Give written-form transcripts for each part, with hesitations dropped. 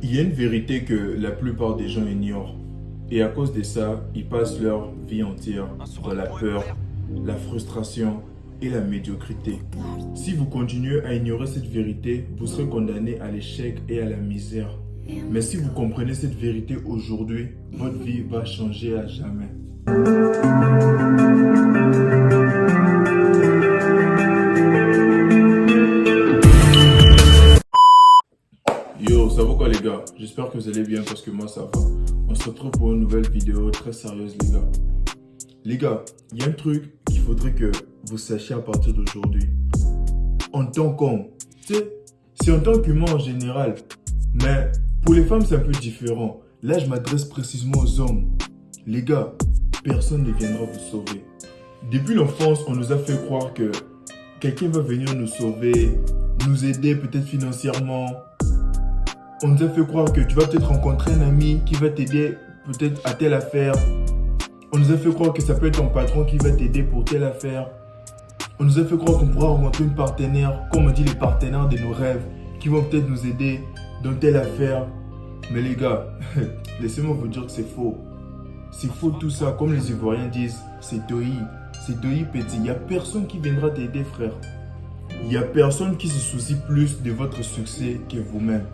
Il y a une vérité que la plupart des gens ignorent. Et à cause de ça, ils passent leur vie entière dans la peur, la frustration et la médiocrité. Si vous continuez à ignorer cette vérité, vous serez condamné à l'échec et à la misère. Mais si vous comprenez cette vérité aujourd'hui, votre vie va changer à jamais. Yo, ça va quoi les gars? J'espère que vous allez bien parce que moi ça va. On se retrouve pour une nouvelle vidéo très sérieuse les gars. Les gars, il y a un truc qu'il faudrait que vous sachiez à partir d'aujourd'hui. En tant qu'homme, tu sais, c'est en tant qu'humain en général. Mais pour les femmes c'est un peu différent. Là je m'adresse précisément aux hommes. Les gars, personne ne viendra vous sauver. Depuis l'enfance, on nous a fait croire que quelqu'un va venir nous sauver, nous aider peut-être financièrement. On nous a fait croire que tu vas peut-être rencontrer un ami qui va t'aider peut-être à telle affaire. On nous a fait croire que ça peut être ton patron qui va t'aider pour telle affaire. On nous a fait croire qu'on pourra rencontrer une partenaire, comme on dit les partenaires de nos rêves, qui vont peut-être nous aider dans telle affaire. Mais les gars, laissez-moi vous dire que c'est faux. C'est faux tout ça, comme les Ivoiriens disent, c'est doi petit. Il n'y a personne qui viendra t'aider frère. Il n'y a personne qui se soucie plus de votre succès que vous-même.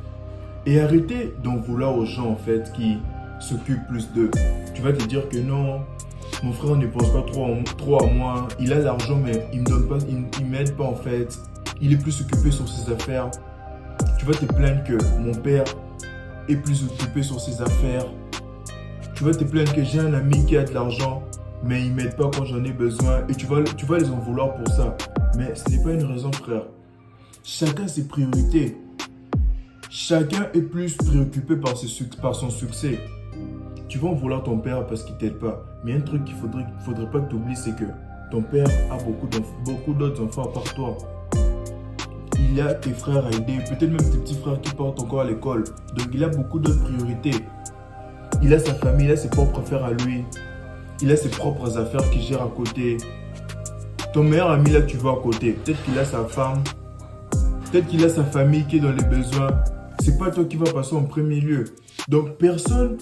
Et arrêtez d'en vouloir aux gens en fait qui s'occupent plus d'eux. Tu vas te dire que non, mon frère ne pense pas trop à moi, il a l'argent mais il me donne pas, il m'aide pas en fait. Il est plus occupé sur ses affaires. Tu vas te plaindre que mon père est plus occupé sur ses affaires. Tu vas te plaindre que j'ai un ami qui a de l'argent mais il m'aide pas quand j'en ai besoin et tu vas les en vouloir pour ça. Mais ce n'est pas une raison frère. Chacun ses priorités. Chacun est plus préoccupé par son succès. Tu vas en vouloir ton père parce qu'il t'aide pas. Mais un truc qu'il faudrait pas que tu oublies, c'est que ton père a beaucoup d'autres enfants à part toi. Il y a tes frères à aider, peut-être même tes petits frères qui partent encore à l'école. Donc il a beaucoup d'autres priorités. Il a sa famille, il a ses propres affaires à lui. Il a ses propres affaires qu'il gère à côté. Ton meilleur ami là que tu vois à côté, peut-être qu'il a sa femme. Peut-être qu'il a sa famille qui est dans les besoins. C'est pas toi qui vas passer en premier lieu. Donc personne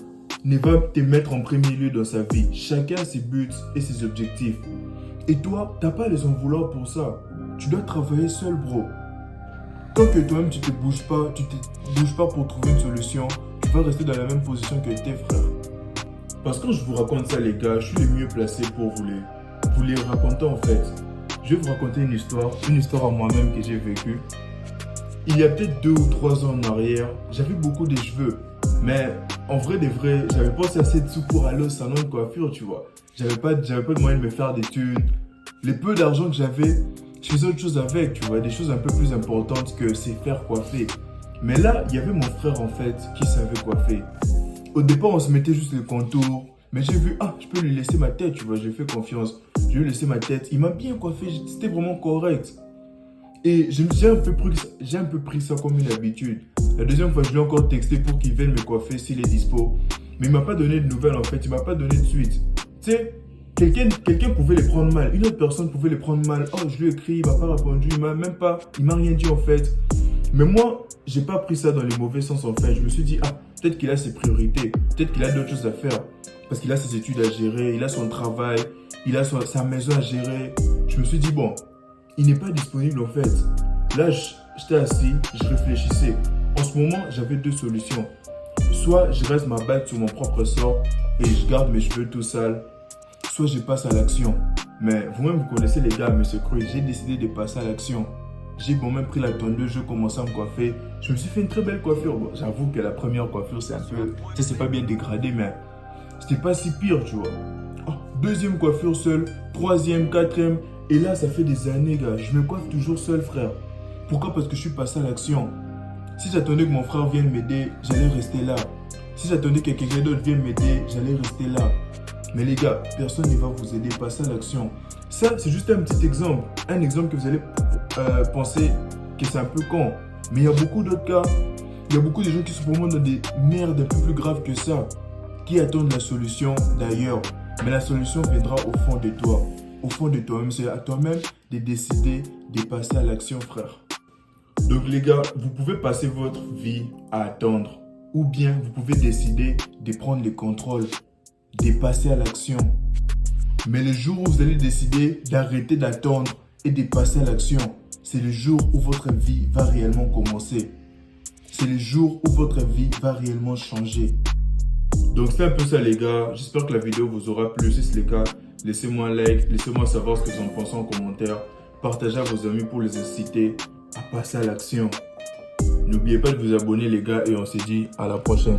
ne va te mettre en premier lieu dans sa vie. Chacun a ses buts et ses objectifs. Et toi, t'as pas à les en vouloir pour ça. Tu dois travailler seul, bro. Tant que toi-même tu te bouges pas pour trouver une solution, tu vas rester dans la même position que tes frères. Parce que quand je vous raconte ça les gars, je suis le mieux placé pour vous les raconter en fait. Je vais vous raconter une histoire à moi-même que j'ai vécue. Il y a peut-être 2 ou 3 ans en arrière, j'avais beaucoup de cheveux. Mais en vrai, j'avais pas assez de sous pour aller au salon de coiffure, tu vois. J'avais pas de moyen de me faire des thunes. Les peu d'argent que j'avais, je faisais autre chose avec, tu vois. Des choses un peu plus importantes que c'est faire coiffer. Mais là, il y avait mon frère en fait qui savait coiffer. Au départ, on se mettait juste les contours. Mais j'ai vu, je peux lui laisser ma tête, tu vois. J'ai fait confiance. Je lui ai laissé ma tête. Il m'a bien coiffé, c'était vraiment correct. Et j'ai un peu pris ça comme une habitude. La deuxième fois, je lui ai encore texté pour qu'il vienne me coiffer s'il est dispo. Mais il m'a pas donné de nouvelles en fait, il m'a pas donné de suite. Tu sais, quelqu'un pouvait les prendre mal, une autre personne pouvait les prendre mal. Oh, je lui ai écrit, il m'a pas répondu, il m'a rien dit en fait. Mais moi, j'ai pas pris ça dans les mauvais sens en fait. Je me suis dit, peut-être qu'il a ses priorités, peut-être qu'il a d'autres choses à faire. Parce qu'il a ses études à gérer, il a son travail, il a sa maison à gérer. Je me suis dit, bon, il n'est pas disponible en fait. Là, j'étais assis, je réfléchissais. En ce moment, j'avais 2 solutions. Soit je reste ma bague sur mon propre sort et je garde mes cheveux tout sales. Soit je passe à l'action. Mais vous-même, vous connaissez les gars, Monsieur Cruz, j'ai décidé de passer à l'action. J'ai même pris la tondeuse, je commençais à me coiffer. Je me suis fait une très belle coiffure. Bon, j'avoue que la première coiffure, c'est un peu... Tu sais, c'est pas bien dégradé, mais c'était pas si pire, tu vois. Deuxième coiffure seule, troisième, quatrième. Et là, ça fait des années, gars. Je me coiffe toujours seul, frère. Pourquoi? Parce que je suis passé à l'action. Si j'attendais que mon frère vienne m'aider, j'allais rester là. Si j'attendais que quelqu'un d'autre vienne m'aider, j'allais rester là. Mais les gars, personne ne va vous aider. Passez à l'action. Ça, c'est juste un petit exemple. Un exemple que vous allez penser que c'est un peu con. Mais il y a beaucoup d'autres cas. Il y a beaucoup de gens qui sont vraiment dans des merdes un peu plus graves que ça. Qui attendent la solution d'ailleurs. Mais la solution viendra au fond de toi. Au fond de toi-même, c'est à toi-même de décider de passer à l'action, frère. Donc les gars, vous pouvez passer votre vie à attendre. ou bien vous pouvez décider de prendre le contrôle, de passer à l'action. Mais le jour où vous allez décider d'arrêter d'attendre et de passer à l'action, c'est le jour où votre vie va réellement commencer. C'est le jour où votre vie va réellement changer. Donc c'est un peu ça les gars, j'espère que la vidéo vous aura plu. Si c'est le cas, laissez-moi un like, laissez-moi savoir ce que vous en pensez en commentaire. Partagez à vos amis pour les inciter à passer à l'action. N'oubliez pas de vous abonner les gars et on se dit à la prochaine.